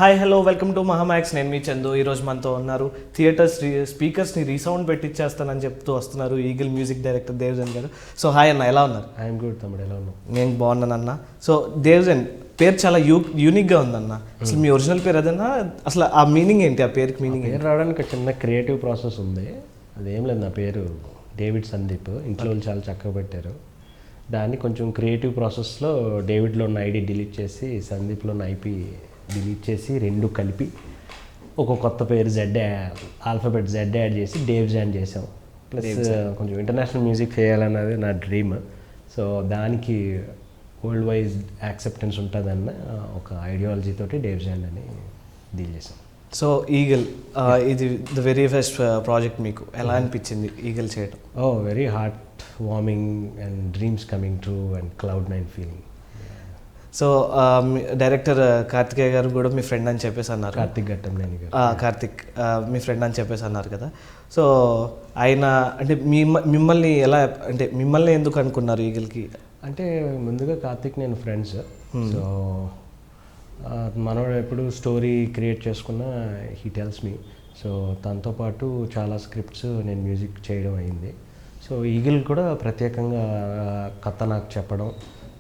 Hi hello welcome to Mahamax. నేను మీ చందు. ఈరోజు మనతో ఉన్నారు థియేటర్స్ స్పీకర్స్ని రీసౌండ్ పెట్టించేస్తానని చెప్తూ వస్తున్నారు ఈగిల్ మ్యూజిక్ డైరెక్టర్ దేవ్జన్ గారు. సో హాయ్ అన్న, ఎలా ఉన్నారు? ఐఎమ్ గుడ్ తమ్ముడు, ఎలా ఉన్నావు? నేను బాగున్నాను అన్న. సో దేవ్జన్ పేరు చాలా యూనిక్గా ఉందన్న. అసలు మీ ఒరిజినల్ పేరు అదన్నా, అసలు ఆ మీనింగ్ ఏంటి? ఆ పేరుకి మీనింగ్ పేరు రావడానికి చిన్న క్రియేటివ్ ప్రాసెస్ ఉంది. అదేం లేదు, నా పేరు డేవిడ్ సందీప్. ఇంట్లో వాళ్ళు చాలా చక్కగా పెట్టారు. దాన్ని కొంచెం క్రియేటివ్ ప్రాసెస్లో డేవిడ్లో ఉన్న ఐడి డిలీట్ చేసి సందీప్లో ఉన్న ఐపీ డిలీట్ చేసి రెండు కలిపి ఒక కొత్త పేరు ఆల్ఫాబెట్ జెడ్ యాడ్ చేసి డేవ్జన్ చేసాం. ప్లస్ కొంచెం ఇంటర్నేషనల్ మ్యూజిక్ చేయాలన్నది నా డ్రీమ్. సో దానికి వరల్డ్ వైజ్ యాక్సెప్టెన్స్ ఉంటుందన్న ఒక ఐడియాలజీ తోటి డేవ్జన్ అని డీల్ చేసాం. సో ఈగిల్ ఇది ద వెరీ ఫస్ట్ ప్రాజెక్ట్. మీకు ఎలా అనిపించింది ఈగిల్ చేయడం? Very heart warming and dreams coming true and cloud nine feeling. So director Karthikeya garu కూడా మీ ఫ్రెండ్ అని చెప్పేసి అన్నారు. కార్తిక్ మీ ఫ్రెండ్ అని చెప్పేసి అన్నారు కదా. సో ఆయన అంటే మిమ్మల్ని ఎందుకు అనుకున్నారు ఈగిల్కి? అంటే ముందుగా కార్తిక్ నేను ఫ్రెండ్స్. సో మనోడు ఎప్పుడు స్టోరీ క్రియేట్ చేసుకున్న హీ టెల్స్ మీ. సో తనతో పాటు చాలా స్క్రిప్ట్స్ నేను మ్యూజిక్ చేయడం అయింది. సో ఈగిల్ కూడా ప్రత్యేకంగా కథ నాకు చెప్పడం,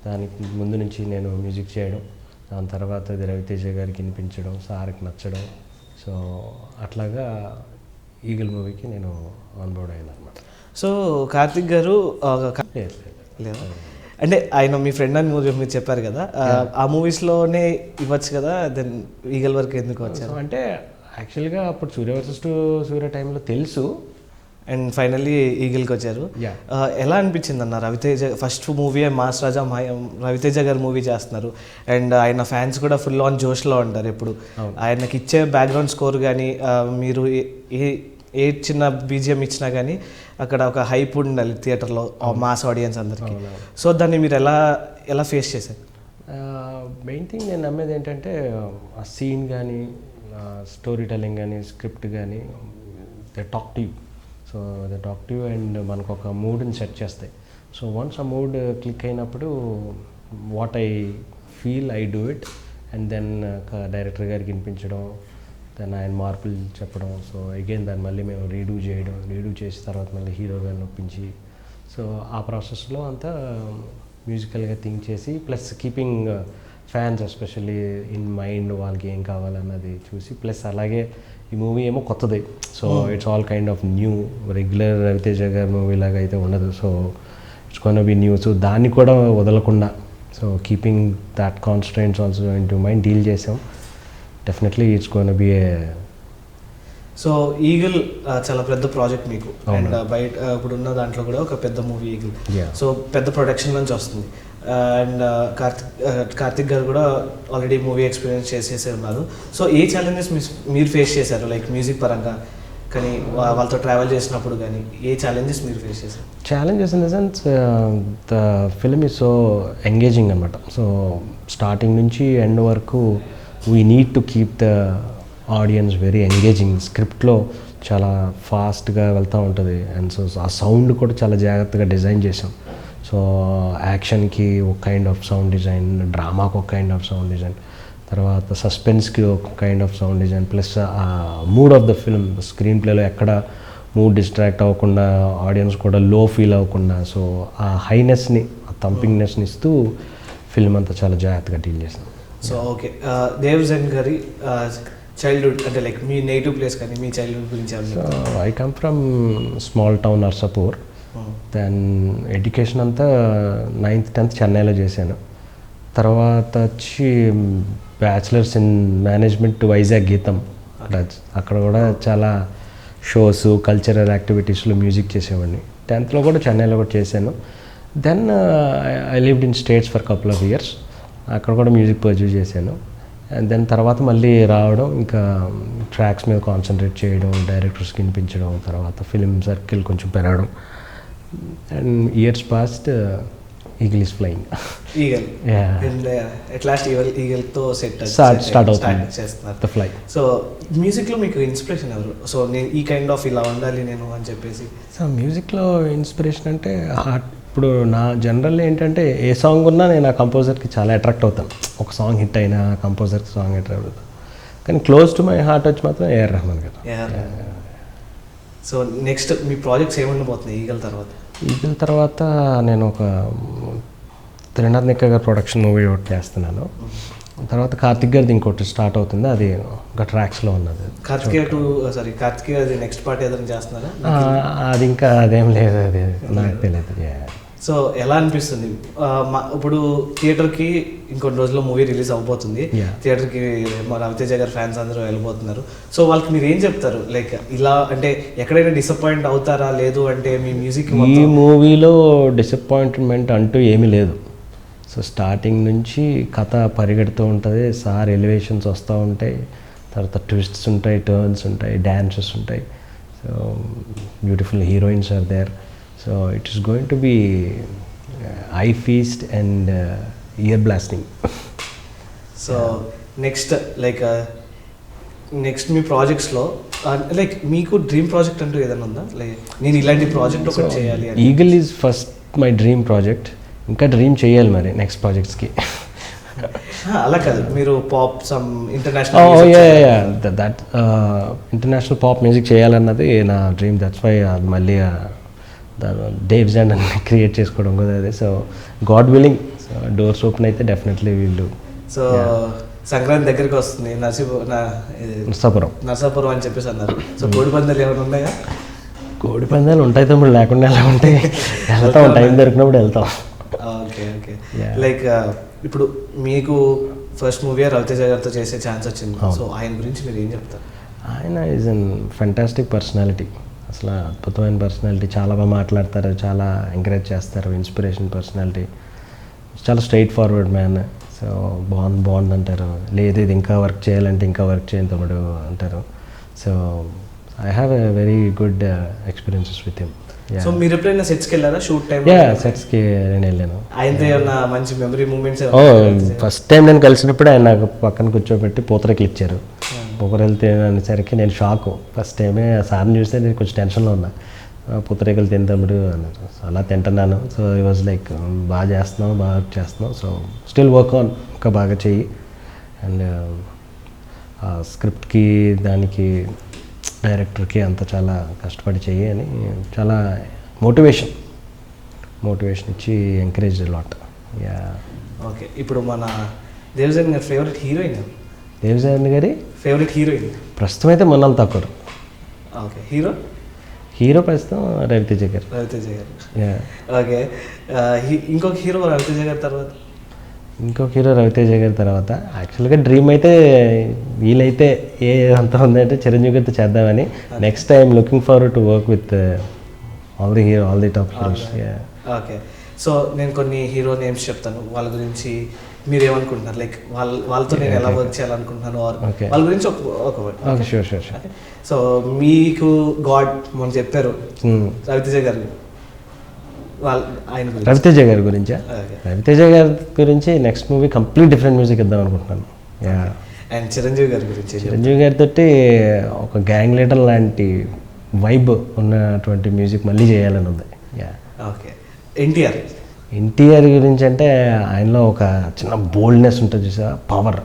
దానికి ముందు నుంచి నేను మ్యూజిక్ చేయడం, దాని తర్వాత అది రవితేజ గారికి వినిపించడం, సార్కి నచ్చడం. సో అట్లాగా ఈగిల్ మూవీకి నేను ఆన్బోర్డ్ అయ్యాను అనమాట. సో కార్తిక్ గారు లేదా అంటే ఆయన మీ ఫ్రెండ్ అని మీరు చెప్పారు కదా, ఆ మూవీస్లోనే ఇవ్వచ్చు కదా, దెన్ ఈగల్ వరకు ఎందుకు వచ్చారు? అంటే యాక్చువల్గా అప్పుడు సూర్య వర్సెస్ సూర్య టైంలో తెలుసు, అండ్ ఫైనల్లీ ఈగిల్కి వచ్చారు. ఎలా అనిపించింది అన్న? రవితేజ ఫస్ట్ మూవీ మాస్ రాజా రవితేజ గారు మూవీ చేస్తున్నారు, అండ్ ఆయన ఫ్యాన్స్ కూడా ఫుల్ ఆన్ జోష్లో ఉంటారు ఎప్పుడు. ఆయనకి ఇచ్చే బ్యాక్గ్రౌండ్ స్కోర్ కానీ, మీరు ఏ చిన్న బీజిఎం ఇచ్చినా కానీ అక్కడ ఒక హైప్ ఉండాలి థియేటర్లో మాస్ ఆడియన్స్ అందరికీ. సో దాన్ని మీరు ఎలా ఫేస్ చేశారు? మెయిన్ థింగ్ నేను నమ్మేది ఏంటంటే ఆ సీన్ కానీ, స్టోరీ టెల్లింగ్ కానీ, స్క్రిప్ట్ కానీ they talk to you. So they talk to you and మనకు ఒక మూడ్ని సెట్ చేస్తాయి. సో వన్స్ ఆ మూడ్ క్లిక్ అయినప్పుడు what I feel I do it. And then director గారికి వినిపించడం, దెన్ ఆయన మార్పులు చెప్పడం. సో అగైన్ దాన్ని మళ్ళీ మేము రీడూ చేసిన తర్వాత మళ్ళీ హీరో గారిని ఒప్పించి, సో ఆ ప్రాసెస్లో అంతా మ్యూజికల్గా థింక్ చేసి, plus keeping fans especially in mind, వాళ్ళకి ఏం కావాలన్నది చూసి, ప్లస్ అలాగే ఈ మూవీ ఏమో కొత్తది. So it's all kind of new, regular Ravi Teja గారి మూవీ లాగా అయితే ఉండదు. So it's gonna be new. So దాన్ని కూడా వదలకుండా, so keeping that constants also into mind deal చేసాం. Definitely it's gonna be a. So Eagle చాలా పెద్ద ప్రాజెక్ట్ మీకు, అండ్ బయట ఇప్పుడున్న దాంట్లో కూడా ఒక పెద్ద మూవీ ఈగిల్. సో పెద్ద ప్రొడక్షన్ నుంచి వస్తుంది, అండ్ కార్తిక్ గారు కూడా ఆల్రెడీ మూవీ ఎక్స్పీరియన్స్ చేసేసి ఉన్నారు. సో ఏ ఛాలెంజెస్ మీరు ఫేస్ చేశారు, లైక్ మ్యూజిక్ పరంగా కానీ, వాళ్ళతో ట్రావెల్ చేసినప్పుడు కానీ ఏ ఛాలెంజెస్ మీరు ఫేస్ చేశారు? Challenges in the sense the film is so engaging అనమాట. సో స్టార్టింగ్ నుంచి ఎండ్ వరకు we need to keep the audience very engaging. స్క్రిప్ట్లో చాలా ఫాస్ట్గా వెళ్తూ ఉంటుంది, అండ్ సో ఆ సౌండ్ కూడా చాలా జాగ్రత్తగా డిజైన్ చేసాం. సో యాక్షన్కి ఒక కైండ్ ఆఫ్ సౌండ్ డిజైన్, డ్రామాకి ఒక కైండ్ ఆఫ్ సౌండ్ డిజైన్, తర్వాత సస్పెన్స్కి ఒక kind of sound design, plus ఆ mood of the film screen ప్లేలో ఎక్కడ మూడ్ డిస్ట్రాక్ట్ అవ్వకుండా, ఆడియన్స్ కూడా లో ఫీల్ అవ్వకుండా, సో ఆ హైనెస్ని, ఆ థంపింగ్నెస్ని ఇస్తూ ఫిల్మ్ అంతా చాలా జాగ్రత్తగా డీల్ చేసాం. సో ఓకే, దేవ్జన్ గారి చైల్డ్హుడ్ అంటే లైక్ మీ నేటివ్ ప్లేస్ కానీ మీ చైల్డ్హుడ్ గురించి? I come from small town Narsapur. Then education అంతా 9th 10th చెన్నైలో చేశాను. తర్వాత వచ్చి బ్యాచిలర్స్ ఇన్ మేనేజ్మెంట్ వైజాగ్ గీతం. అక్కడ కూడా చాలా షోస్, కల్చరల్ యాక్టివిటీస్లో మ్యూజిక్ చేసేవాడిని. 10th కూడా చెన్నైలో కూడా చేశాను. Then I lived in States for couple of years. అక్కడ కూడా మ్యూజిక్ పర్స్యూ చేశాను. అండ్ దెన్ తర్వాత మళ్ళీ రావడం, ఇంకా ట్రాక్స్ మీద కాన్సన్ట్రేట్ చేయడం, డైరెక్టర్స్కి వినిపించడం, తర్వాత ఫిలిం సర్కిల్ కొంచెం పెరగడం. And years past Eagle is flying. Eagle at last ఈగల్తో స్టార్ట్ అవుతుంది ద ఫ్లై. సో మ్యూజిక్లో మీకు ఇన్స్పిరేషన్ ఎవరు? సో నేను ఈ కైండ్ ఆఫ్ ఇలా ఉండాలి నేను అని చెప్పేసి. సో మ్యూజిక్లో ఇన్స్పిరేషన్ అంటే ఇప్పుడు నా జనరల్ ఏంటంటే ఏ సాంగ్ ఉన్నా నేను ఆ కంపోజర్కి చాలా అట్రాక్ట్ అవుతాను. ఒక సాంగ్ హిట్ అయినా కంపోజర్కి సాంగ్ అట్రాక్ట్ అవుతాను. కానీ క్లోజ్ టు మై హార్ట్ వచ్చి మాత్రం ఏఆర్ రెహమాన్ గారు. సో నెక్స్ట్ మీ ప్రాజెక్ట్స్ ఏముండబోతున్నాయి ఈగల్ తర్వాత? ఈగల్ తర్వాత నేను ఒక త్రినాథ్ నిక్క గారు ప్రొడక్షన్ మూవీ ఒకటి చేస్తున్నాను. తర్వాత కార్తిక్ గారిది ఇంకోటి స్టార్ట్ అవుతుంది, అది ఒక ట్రాక్స్లో ఉన్నది. కార్తికేయ నెక్స్ట్ పార్ట్ ఏదైనా చేస్తున్నారా? అది ఇంకా అదేం లేదు, అది నాకు తెలియదు. సో ఎలా అనిపిస్తుంది ఇప్పుడు థియేటర్కి ఇంకొన్ని రోజుల్లో మూవీ రిలీజ్ అవబోతుంది, థియేటర్కి మా రవితేజ గారి ఫ్యాన్స్ అందరూ వెళ్ళిపోతున్నారు. సో వాళ్ళకి మీరు ఏం చెప్తారు? లైక్ ఇలా అంటే ఎక్కడైనా డిసప్పాయింట్ అవుతారా? లేదు అంటే మీ మ్యూజిక్ ఈ మూవీలో డిసప్పాయింట్మెంట్ అంటూ ఏమీ లేదు. సో స్టార్టింగ్ నుంచి కథ పరిగెడుతూ ఉంటుంది, సార్ ఎలివేషన్స్ వస్తూ ఉంటాయి, తర్వాత ట్విస్ట్స్ ఉంటాయి, టర్న్స్ ఉంటాయి, డ్యాన్సెస్ ఉంటాయి. So beautiful heroines are there. So it is going to be eye feast and ear blasting. So next మీ ప్రాజెక్ట్స్లో లైక్ మీకు డ్రీమ్ ప్రాజెక్ట్ అంటూ ఏదైనా ఉందా? లైక్ నేను ఇలాంటి ప్రాజెక్ట్ ఒకటి చేయాలి. Eagle is first my dream project. ఇంకా డ్రీమ్ చేయాలి మరి నెక్స్ట్ ప్రాజెక్ట్స్కి. అలా కాదు, మీరు pop some international that international pop music చేయాలన్నది నా డ్రీమ్. దట్స్ వై మళ్ళీ డేవ్ జాన్ అని క్రియేట్ చేసుకోవడం కదా అది. So God willing doors open అయితే డెఫినెట్లీ వీళ్ళు. సో సంక్రాంతి దగ్గరికి వస్తుంది, నర్సాపురం అని చెప్పేసి అన్నారు. సో కోడి పందాలు ఏమైనా ఉన్నాయా? కోడి పందాలు ఉంటాయి తమ్ముడు, లేకుండా ఎలా ఉంటాయి? వెళ్తాం, టైం దొరికినప్పుడు వెళ్తాం. Okay okay. లైక్ ఇప్పుడు మీకు ఫస్ట్ మూవీ రవితేజ గారితో చేసే ఛాన్స్ వచ్చింది. సో ఆయన గురించి మీరు ఏం చెప్తారు? ఆయన ఈజ్ అన్ ఫెంటాస్టిక్ పర్సనాలిటీ. అసలు అద్భుతమైన పర్సనాలిటీ, చాలా బాగా మాట్లాడతారు, చాలా ఎంకరేజ్ చేస్తారు, ఇన్స్పిరేషన్ పర్సనాలిటీ, చాలా స్ట్రైట్ ఫార్వర్డ్ మ్యాన్. సో బాగుంది అంటారు, లేదు ఇది ఇంకా వర్క్ చేయాలంటే ఇంకా వర్క్ చేయండి తమ్ముడు అంటారు. So I have a very good experiences with him. So మీరు ఎప్పుడైనా సెట్స్కి వెళ్ళారా? షూట్ టైం సెట్స్కి నేను వెళ్ళాను. ఆయనతో ఏమన్నా మంచి మెమరీ మూమెంట్స్? ఫస్ట్ టైం నేను కలిసినప్పుడు ఆయన నాకు పక్కన కూర్చోబెట్టి పూతరేకులు ఇచ్చారు. పూతరేకులు తినేసరికి నేను షాక్. ఫస్ట్ టైమే సార్ని చూస్తే నేను కొంచెం టెన్షన్లో ఉన్నా. పూతరేకులు తింటాముడు అన్నారు, అలా తింటున్నాను. సో ఈ వాజ్ లైక్ బాగా చేస్తున్నావు, బాగా వర్క్ చేస్తున్నావు, సో స్టిల్ వర్క్ ఆన్, ఇంకా బాగా చెయ్యి. అండ్ స్క్రిప్ట్కి దానికి డైరెక్టర్కి అంతా చాలా కష్టపడి చెయ్యి అని చాలా మోటివేషన్ ఇచ్చి ఎంకరేజ్ లాట్. యా. ఓకే. ఇప్పుడు మన దేవజన్ గారి ఫేవరెట్ హీరోయిన్? దేవజన్ గారి ఫేవరెట్ హీరోయిన్ ప్రస్తుతం అయితే మొన్నల్ ఠాకూర్. ఓకే. హీరో ప్రస్తుతం రవితేజ గారు. ఓకే. ఇంకొక హీరో రవితేజ గారి తర్వాత యాక్చువల్గా డ్రీమ్ అయితే వీలైతే ఏ అంత ఉందంటే చిరంజీవి గారితో చేద్దామని. Next time looking forward to work with all the top heroes. Okay. So నేను కొన్ని హీరో నేమ్స్ చెప్తాను, వాళ్ళ గురించి మీరు ఏమనుకుంటున్నారు? లైక్ వాళ్ళతో నేను ఎలా వర్క్ చేయాలనుకుంటున్నాను, వాళ్ళ గురించి ఒక షూర్. సో మీకు గాడ్ మనం చెప్పారు రవితేజ గారు, రవితేజ గారి గురించా? రవితేజ గారి గురించి next movie complete different music ఇద్దాం అనుకుంటున్నాను. అండ్ చిరంజీవి గారితో ఒక గ్యాంగ్ లీడర్ లాంటి వైబ్ ఉన్నటువంటి మ్యూజిక్ మళ్ళీ చేయాలని ఉంది. ఓకే. ఎన్టీఆర్ గురించి అంటే ఆయనలో ఒక చిన్న బోల్డ్నెస్ ఉంటుంది చూసా, పవర్.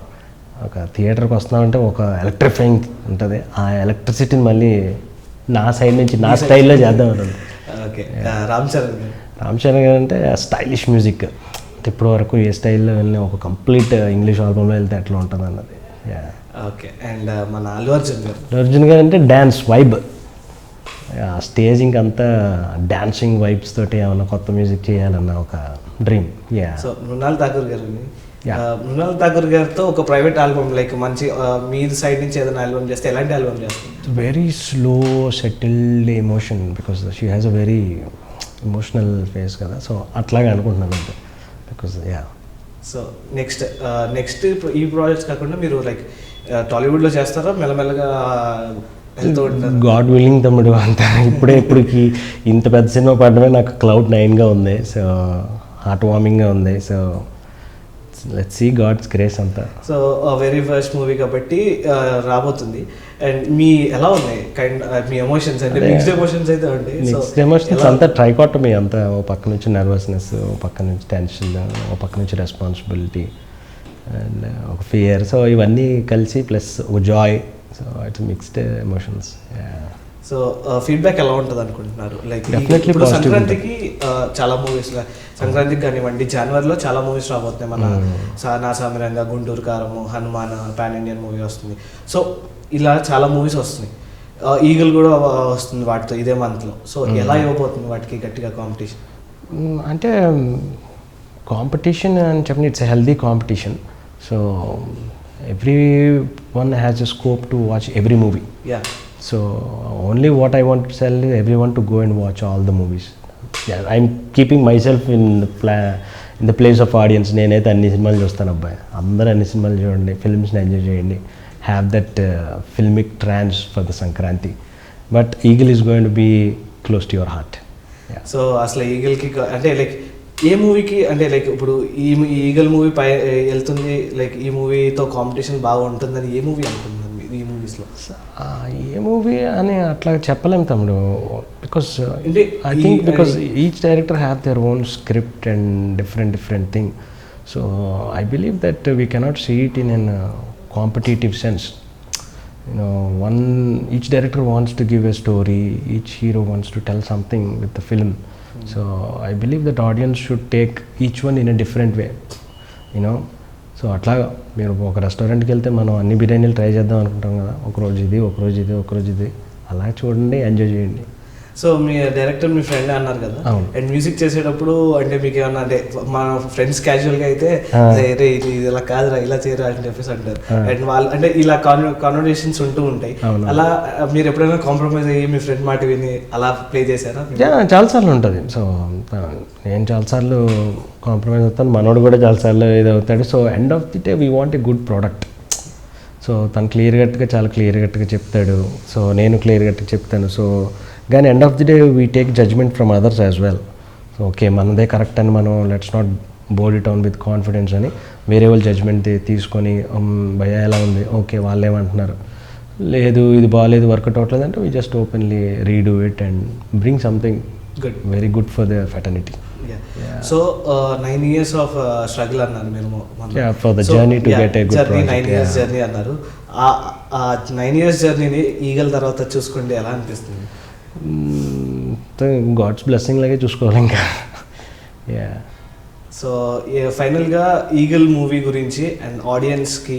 ఒక థియేటర్కి వస్తున్నామంటే ఒక ఎలక్ట్రిఫైయింగ్ ఉంటుంది. ఆ ఎలక్ట్రిసిటీని మళ్ళీ నా సైడ్ నుంచి నా స్టైల్లో చేద్దాం అనుకుంది. ఓకే. రామ్ చరణ్ గారు అంటే స్టైలిష్ మ్యూజిక్, ఇప్పటి వరకు ఏ స్టైల్లో వెళ్ళిన ఒక కంప్లీట్ ఇంగ్లీష్ ఆల్బమ్లో వెళ్తే ఎట్లా ఉంటుంది అన్నది. ఓకే. అండ్ మన అల్లు అర్జున్ గారు అంటే డ్యాన్స్ వైబ్, స్టేజింగ్ అంతా డాన్సింగ్ వైబ్స్ తోటి ఏమన్నా కొత్త మ్యూజిక్ చేయాలన్న ఒక డ్రీమ్. సో మృణాల్ ఠాకూర్ గారితో ఒక ప్రైవేట్ ఆల్బమ్, లైక్ మంచి మీ సైడ్ నుంచి ఏదైనా ఆల్బమ్ చేస్తే ఎలాంటి ఆల్బమ్ చేస్తారు? Very slow settled emotion, because she has a very emotional face కదా. సో అట్లాగే అనుకుంటున్నాను అంతే. బికాస్ సో నెక్స్ట్ ఈ ప్రాజెక్ట్స్ కాకుండా మీరు లైక్ టాలీవుడ్లో చేస్తారా? మెల్లమెల్లగా గాడ్ విల్లింగ్ తమ్ముడు అంత ఇప్పటికి ఇంత పెద్ద సినిమా పడడమే నాకు క్లౌడ్ 9గా ఉంది. సో హార్ట్ వార్మింగ్గా ఉంది. So let's see God's grace అంతా. సో వెరీ ఫస్ట్ మూవీ కాబట్టి రాబోతుంది. అండ్ మీ ఎలా ఉన్నాయి మీ ఎమోషన్స్? అంటే మిక్స్డ్ ఎమోషన్స్ అయితే ఉంటాయి. మిక్స్డ్ ఎమోషన్స్ అంతా ట్రైకాటమీ అంతా. ఓ పక్క నుంచి నర్వస్నెస్, ఓ పక్క నుంచి టెన్షన్, ఓ పక్క నుంచి రెస్పాన్సిబిలిటీ, అండ్ ఒక ఫియర్. సో ఇవన్నీ కలిసి ప్లస్ ఒక Joy. So it's mixed emotions. So feedback ఎలా ఉంటుంది అనుకుంటున్నారు? లైక్ Definitely ఇప్పుడు positive సంక్రాంతికి చాలా మూవీస్, సంక్రాంతికి కానివ్వండి, జనవరిలో చాలా మూవీస్ రాబోతున్నాయి. మన నా సామిరంగా, గుంటూరు కారము, హనుమాన్ పాన్ ఇండియన్ మూవీ వస్తుంది. సో ఇలా చాలా మూవీస్ వస్తున్నాయి. ఈగల్ కూడా వస్తుంది వాటితో ఇదే మంత్లో. సో ఎలా ఇవ్వబోతుంది వాటికి గట్టిగా కాంపిటీషన్? అంటే కాంపిటీషన్ అని చెప్పిన it's a healthy competition. So every one has a scope to watch every movie. Yeah. So only what I want to tell everyone to go and watch all the movies. Yeah, I'm keeping myself in the place of audience. నేనైతే అన్ని సినిమాలు చూస్తాను అబ్బాయి. అందరూ అన్ని సినిమాలు చూడండి, ఫిల్మ్స్ని ఎంజాయ్ చేయండి. Have that filmic trance for the Sankranti. But Eagle is going to be close to your heart. So అసలు ఈగల్కి అంటే లైక్ ఏ మూవీకి అంటే లైక్ ఇప్పుడు ఈ ఈగల్ మూవీ పై వెళ్తుంది, లైక్ ఈ మూవీతో కాంపిటీషన్ బాగా ఉంటుందని ఏ మూవీ అనుకుంటున్నారు ఈ మూవీస్లో? ఏ మూవీ అని అట్లా చెప్పలేము తమ్ముడు, because I think because each director have their own script and different thing. So I believe that we cannot see it in an competitive sense. Each director wants to give a story, each hero wants to tell something with the film. So I believe that audience should take each one in a different way, so అట్లా మీరు ఒక రెస్టారెంట్కి వెళ్తే మనం అన్ని బిర్యానీలు try చేద్దాం అనుకుంటాం కదా, ఒకరోజు ఇది అలా చూడండి, ఎంజాయ్ చేయండి. సో మీ డైరెక్టర్ మీ ఫ్రెండ్ అన్నారు కదా, అండ్ మ్యూజిక్ చేసేటప్పుడు అంటే మీకు ఏమన్నా అంటే మన ఫ్రెండ్స్ క్యాజువల్గా అయితే రే ఇది ఇలా కాదురా ఇలా చేయరా అని చెప్పేసి అంటారు. అండ్ వాళ్ళు అంటే ఇలా కాన్వర్సేషన్స్ ఉంటూ ఉంటాయి. అలా మీరు ఎప్పుడైనా కాంప్రమైజ్ అయ్యి మీ ఫ్రెండ్ మాట విని అలా ప్లే చేశారా? చాలాసార్లు ఉంటుంది. సో నేను చాలాసార్లు కాంప్రమైజ్ అవుతాను, మనోడు కూడా చాలాసార్లు ఇది అవుతాడు. So end of the day we want a good product. So తను చాలా క్లియర్ కట్గా చెప్తాడు, సో నేను క్లియర్ కట్గా చెప్తాను. సో కానీ end of the day we take judgement from others as well. So okay మనదే కరెక్ట్ అని మనం let's not bold it on with confidence అని వేరే వాళ్ళు జడ్జ్మెంట్ తీసుకొని భయ ఎలా ఉంది, ఓకే వాళ్ళు ఏమంటున్నారు, లేదు ఇది బాగాలేదు, వర్కౌట్ అవ్వట్లేదు అంటే we just openly redo it and bring something good, very good for the fraternity. So 9 years of struggle అన్నారు మీరు, for the journey to get a good project. 9 years journey అన్నారు. ఆ 9 years జర్నీని ఈగల్ తర్వాత చూసుకుంటే ఎలా అనిపిస్తుంది? గాడ్స్ బ్లెస్సింగ్ లాగే చూసుకోవాలి ఇంకా. సో ఫైనల్గా ఈగల్ మూవీ గురించి అండ్ ఆడియన్స్కి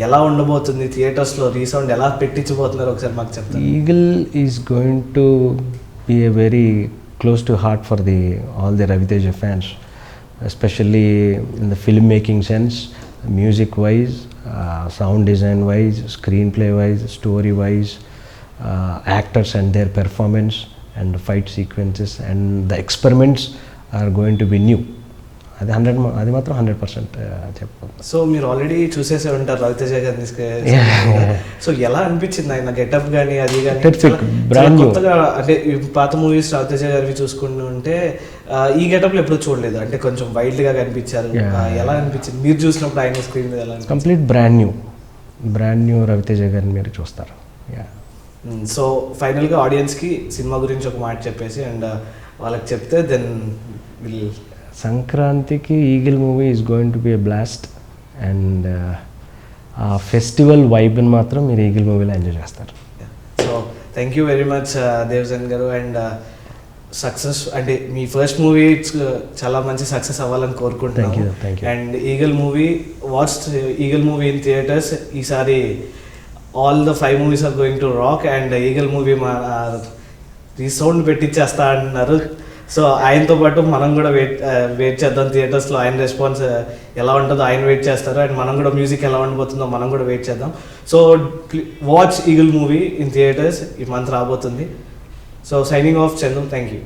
ఎలా ఉండబోతుంది, థియేటర్స్లో రీసౌండ్ ఎలా పెట్టించబోతున్నారు ఒకసారి మాకు చెప్తారు? Eagle is going to B a very close to heart for all the Raviteja fans, especially in the filmmaking sense, music wise, sound design wise, screenplay wise, story wise, actors and their performance and fight sequences and the experiments are going to be new. అది మాత్రం 100% చెప్పాలి. So మీరు already చూసేసే ఉంటారు రవితేజ గారిని. So ఎలా అనిపించింది ఆయన getup కానీ అది కానీ? కొత్తగా అంటే పాత మూవీస్ రవితేజ గారివి చూసుకుంటూ ఉంటే ఈ గెటప్లో ఎప్పుడు చూడలేదు, అంటే కొంచెం వైల్డ్గా కనిపించారు. ఎలా అనిపించింది మీరు చూసినప్పుడు ఆయన స్క్రీన్ మీద? ఎలా కంప్లీట్ బ్రాండ్ న్యూ రవితేజ గారిని మీరు చూస్తారు. సో ఫైనల్గా ఆడియన్స్కి సినిమా గురించి ఒక మాట చెప్పేసి అండ్ వాళ్ళకి చెప్తే దెన్ విల్. సంక్రాంతికి Eagle movie is going to be a blast and ఆ ఫెస్టివల్ వైబ్ని మాత్రం మీరు ఈగిల్ మూవీలో ఎంజాయ్ చేస్తారు. So thank you very much Davzand garu. And success అంటే మీ ఫస్ట్ మూవీ చాలా మంచి సక్సెస్ అవ్వాలని కోరుకుంటున్నాను. And Eagle movie in theatres ఈసారి all the 5 movies are going to rock. And Eagle movie మా రీసౌండ్ పెట్టించేస్తా అంటున్నారు. సో ఆయనతో పాటు మనం కూడా వెయిట్ చేద్దాం థియేటర్స్లో. ఆయన రెస్పాన్స్ ఎలా ఉంటుందో ఆయన వెయిట్ చేస్తారు, అండ్ మనం కూడా మ్యూజిక్ ఎలా ఉండబోతుందో మనం కూడా వెయిట్ చేద్దాం. So watch eagle movie in theatres ఈ మంత్ రాబోతుంది. So signing off Chandu, thank you.